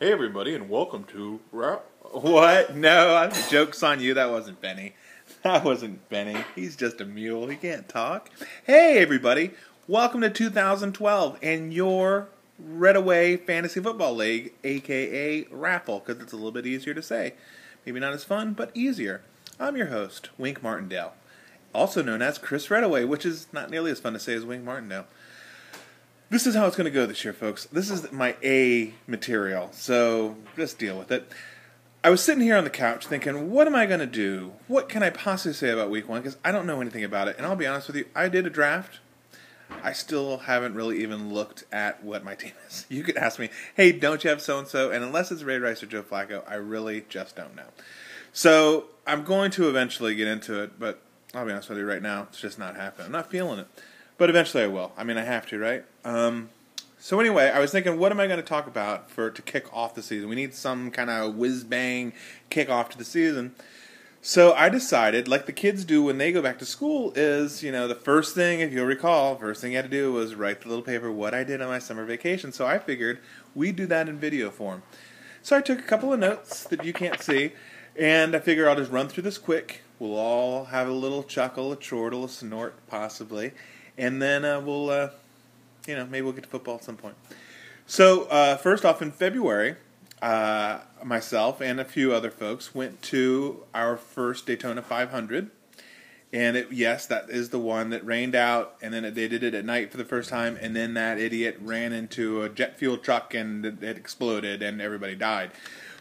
Hey everybody, and welcome to What? No, joke's on you. That wasn't Benny. That wasn't Benny. He's just a mule. He can't talk. Hey everybody, welcome to 2012 and your RaFFLe Fantasy Football League, aka RaFFLe, because it's a little bit easier to say. Maybe not as fun, but easier. I'm your host, Wink Martindale, also known as Chris RaFFLe, which is not nearly as fun to say as Wink Martindale. This is how it's going to go this year, folks. This is my A material, so just deal with it. I was sitting here on the couch thinking, what am I going to do? What can I possibly say about Week 1? Because I don't know anything about it. And I'll be honest with you, I did a draft. I still haven't really even looked at what my team is. You could ask me, hey, don't you have so-and-so? And unless it's Ray Rice or Joe Flacco, I really just don't know. So I'm going to eventually get into it, but I'll be honest with you right now, it's just not happening. I'm not feeling it. But eventually I will. I mean, I have to, right? So anyway, I was thinking, what am I going to talk about to kick off the season? We need some kind of whiz-bang kickoff to the season. So I decided, like the kids do when they go back to school, is, the first thing, if you'll recall, first thing you had to do was write the little paper, what I did on my summer vacation. So I figured we'd do that in video form. So I took a couple of notes that you can't see, and I figure I'll just run through this quick. We'll all have a little chuckle, a chortle, a snort, possibly. And then maybe we'll get to football at some point. So first off, in February, myself and a few other folks went to our first Daytona 500. And yes, that is the one that rained out, and then they did it at night for the first time, and then that idiot ran into a jet fuel truck, and it exploded, and everybody died.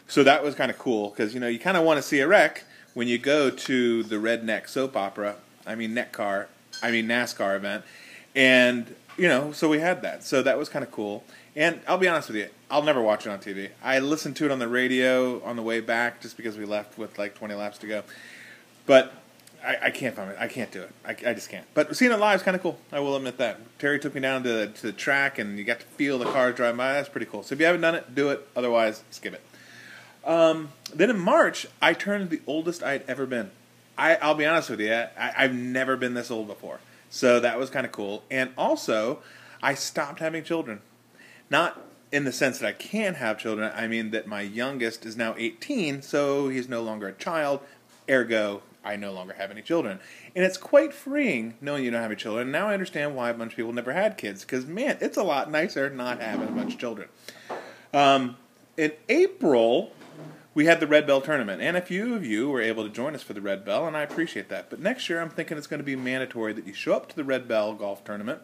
So that was kind of cool, because, you kind of want to see a wreck when you go to the redneck soap opera, NASCAR event, and, so we had that. So that was kind of cool. And I'll be honest with you, I'll never watch it on TV. I listened to it on the radio on the way back just because we left with like 20 laps to go. But I can't find it. I can't do it. I just can't. But seeing it live is kind of cool. I will admit that. Terry took me down to the track, and you got to feel the cars driving by. That's pretty cool. So if you haven't done it, do it. Otherwise, skip it. Then in March, I turned the oldest I'd ever been. I'll be honest with you, I've never been this old before. So that was kind of cool. And also, I stopped having children. Not in the sense that I can't have children. I mean that my youngest is now 18, so he's no longer a child. Ergo, I no longer have any children. And it's quite freeing knowing you don't have any children. Now I understand why a bunch of people never had kids. Because, man, it's a lot nicer not having a bunch of children. In April, we had the Red Bell tournament, and a few of you were able to join us for the Red Bell, and I appreciate that. But next year, I'm thinking it's going to be mandatory that you show up to the Red Bell golf tournament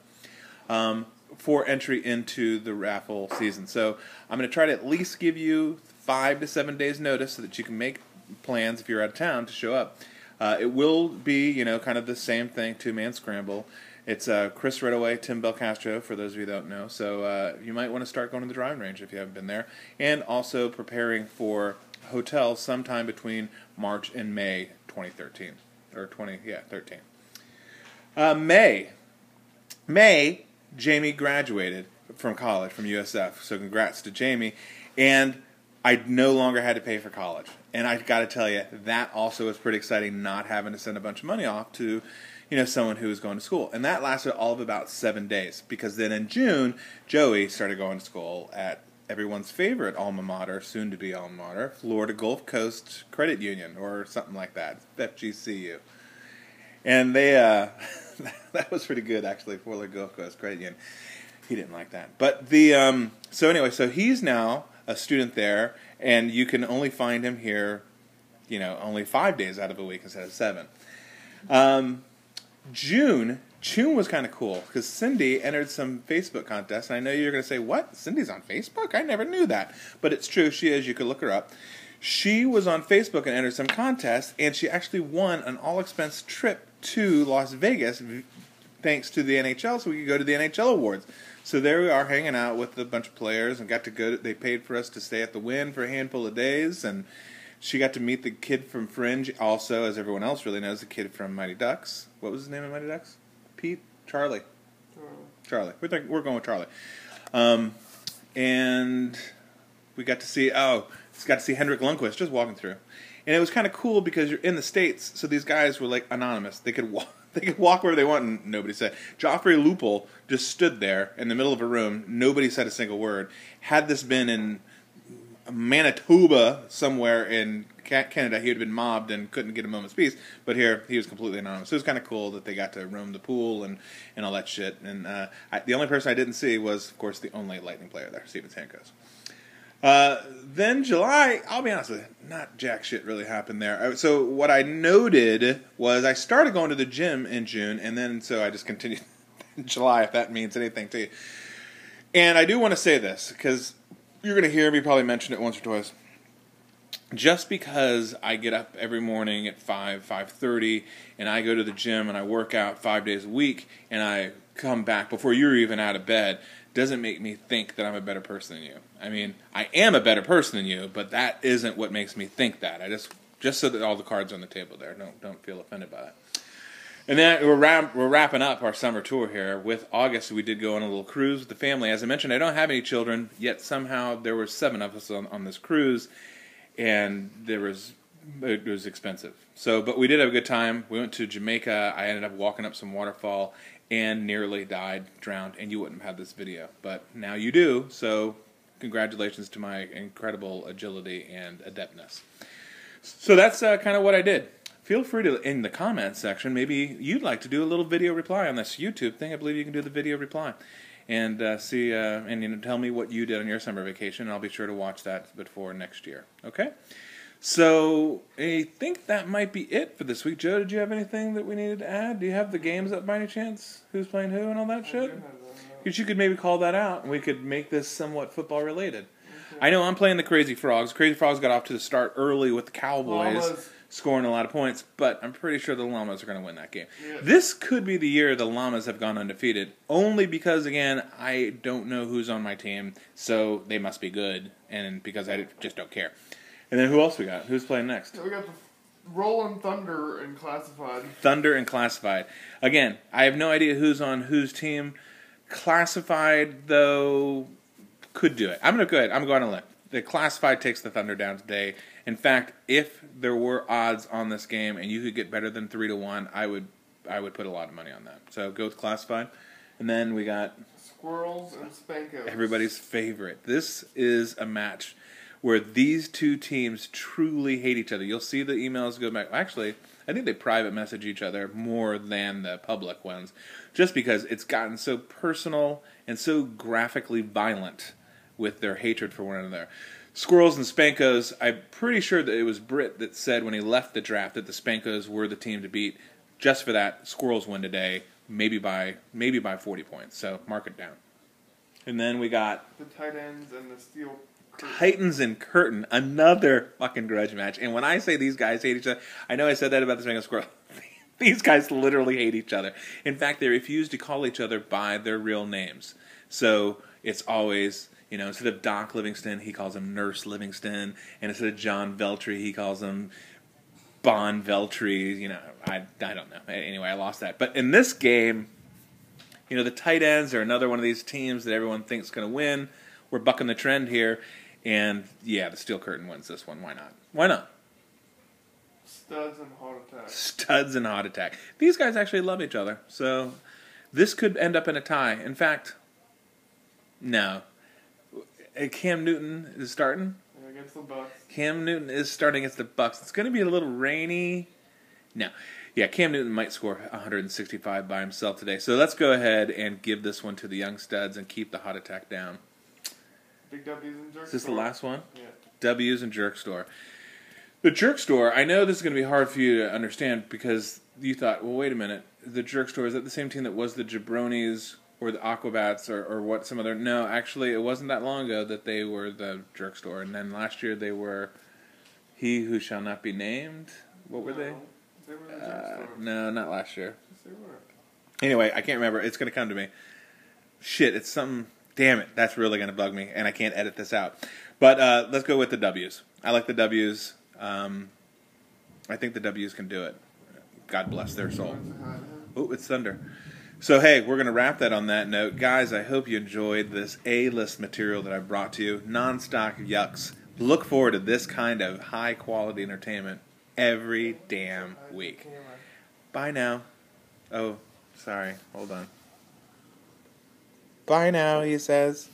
for entry into the RaFFLe season. So I'm going to try to at least give you 5 to 7 days notice so that you can make plans if you're out of town to show up. It will be, kind of the same thing, two-man scramble. It's Chris RaFFLe, Tim Belcastro, for those of you that don't know. So you might want to start going to the driving range if you haven't been there, and also preparing for hotel sometime between March and May 2013 or 13. May, Jamie graduated from college from USF, so congrats to Jamie. And I no longer had to pay for college, and I got to tell you, that also was pretty exciting, not having to send a bunch of money off to someone who was going to school. And that lasted all of about 7 days, because then in June, Joey started going to school at everyone's favorite alma mater, soon-to-be alma mater, Florida Gulf Coast Credit Union, or something like that, FGCU. And they, that was pretty good, actually, Florida Gulf Coast Credit Union. He didn't like that. But so he's now a student there, and you can only find him here, only 5 days out of a week instead of 7. June was kind of cool because Cindy entered some Facebook contests, and I know you're going to say, what? Cindy's on Facebook? I never knew that. But it's true. She is. You could look her up. She was on Facebook and entered some contests, and she actually won an all-expense trip to Las Vegas thanks to the NHL, so we could go to the NHL Awards. So there we are hanging out with a bunch of players and got to go. They paid for us to stay at the Wynn for a handful of days, and she got to meet the kid from Fringe, also, as everyone else really knows, the kid from Mighty Ducks. What was his name in Mighty Ducks? Pete? Charlie. Charlie. We're going with Charlie. And we got to see, Henrik Lundqvist just walking through. And it was kind of cool because you're in the States, so these guys were like anonymous. They could walk wherever they want, and nobody said. Joffrey Lupul just stood there in the middle of a room. Nobody said a single word. Had this been in Manitoba, somewhere in Canada, he would have been mobbed and couldn't get a moment's peace. But here, he was completely anonymous. So it was kind of cool that they got to roam the pool and all that shit. And the only person I didn't see was, of course, the only Lightning player there, Steven Stamkos. Then July, I'll be honest with you, not jack shit really happened there. So what I noted was I started going to the gym in June, and then so I just continued in July, if that means anything to you. And I do want to say this, because you're going to hear me probably mention it once or twice. Just because I get up every morning at 5:30, and I go to the gym and I work out 5 days a week, and I come back before you're even out of bed, doesn't make me think that I'm a better person than you. I mean, I am a better person than you, but that isn't what makes me think that. I just so that all the cards are on the table there. Don't feel offended by that. And then we're wrapping up our summer tour here. With August, we did go on a little cruise with the family. As I mentioned, I don't have any children, yet somehow there were 7 of us on this cruise, and it was expensive. So, but we did have a good time. We went to Jamaica. I ended up walking up some waterfall and nearly drowned, and you wouldn't have had this video. But now you do, so congratulations to my incredible agility and adeptness. So that's kind of what I did. Feel free to, in the comments section, maybe you'd like to do a little video reply on this YouTube thing. I believe you can do the video reply. And see, and tell me what you did on your summer vacation, and I'll be sure to watch that before next year. Okay? So, I think that might be it for this week. Joe, did you have anything that we needed to add? Do you have the games up by any chance? Who's playing who and all that shit? Because you could maybe call that out, and we could make this somewhat football related. Okay. I know I'm playing the Crazy Frogs. Crazy Frogs got off to the start early with the Cowboys scoring a lot of points, but I'm pretty sure the Llamas are going to win that game. Yeah. This could be the year the Llamas have gone undefeated, only because, again, I don't know who's on my team, so they must be good, and because I just don't care. And then who else we got? Who's playing next? We got the Rolling Thunder and Classified. Thunder and Classified. Again, I have no idea who's on whose team. Classified, though, could do it. I'm going to go ahead. I'm going to let the Classified takes the Thunder down today. In fact, if there were odds on this game and you could get better than 3-1, I would put a lot of money on that. So go with Classified. And then we got Squirrels and Spankos. Everybody's favorite. This is a match where these two teams truly hate each other. You'll see the emails go back. Actually, I think they private message each other more than the public ones, just because it's gotten so personal and so graphically violent with their hatred for one another. Squirrels and Spankos, I'm pretty sure that it was Britt that said when he left the draft that the Spankos were the team to beat. Just for that, Squirrels win today, maybe by 40 points. So mark it down. And then we got the Titans and the Steel Curtain. Titans and Curtain, another fucking grudge match. And when I say these guys hate each other, I know I said that about the Spankos Squirrel. These guys literally hate each other. In fact, they refuse to call each other by their real names. So it's always, instead of Doc Livingston, he calls him Nurse Livingston. And instead of John Veltri, he calls him Bon Veltri. I don't know. Anyway, I lost that. But in this game, the tight ends are another one of these teams that everyone thinks is going to win. We're bucking the trend here. And, yeah, the Steel Curtain wins this one. Why not? Why not? Studs and Heart Attack. Studs and Heart Attack. These guys actually love each other. So this could end up in a tie. In fact, no. Cam Newton is starting. Yeah, against the Bucks. Cam Newton is starting against the Bucks. It's going to be a little rainy. No. Yeah, Cam Newton might score 165 by himself today. So let's go ahead and give this one to the young studs and keep the Heart Attack down. Big W's and Jerk Store. Is this the last one? Yeah. W's and Jerk Store. The Jerk Store, I know this is going to be hard for you to understand because you thought, well, wait a minute. The Jerk Store, is that the same team that was the Jabronis or the Aquabats or what, some other? No, actually, it wasn't that long ago that they were the Jerk Store. And then last year they were He Who Shall Not Be Named. What were they? They were the Jerk Store. No, not last year. Yes, they were. Anyway, I can't remember. It's going to come to me. Shit, it's something. Damn it, that's really going to bug me, and I can't edit this out. But let's go with the W's. I like the W's. I think the W's can do it. God bless their soul. Oh, it's thunder. So, hey, we're going to wrap that on that note. Guys, I hope you enjoyed this A-list material that I brought to you. Non-stock yucks. Look forward to this kind of high-quality entertainment every damn week. Bye now. Oh, sorry. Hold on. Bye now, he says.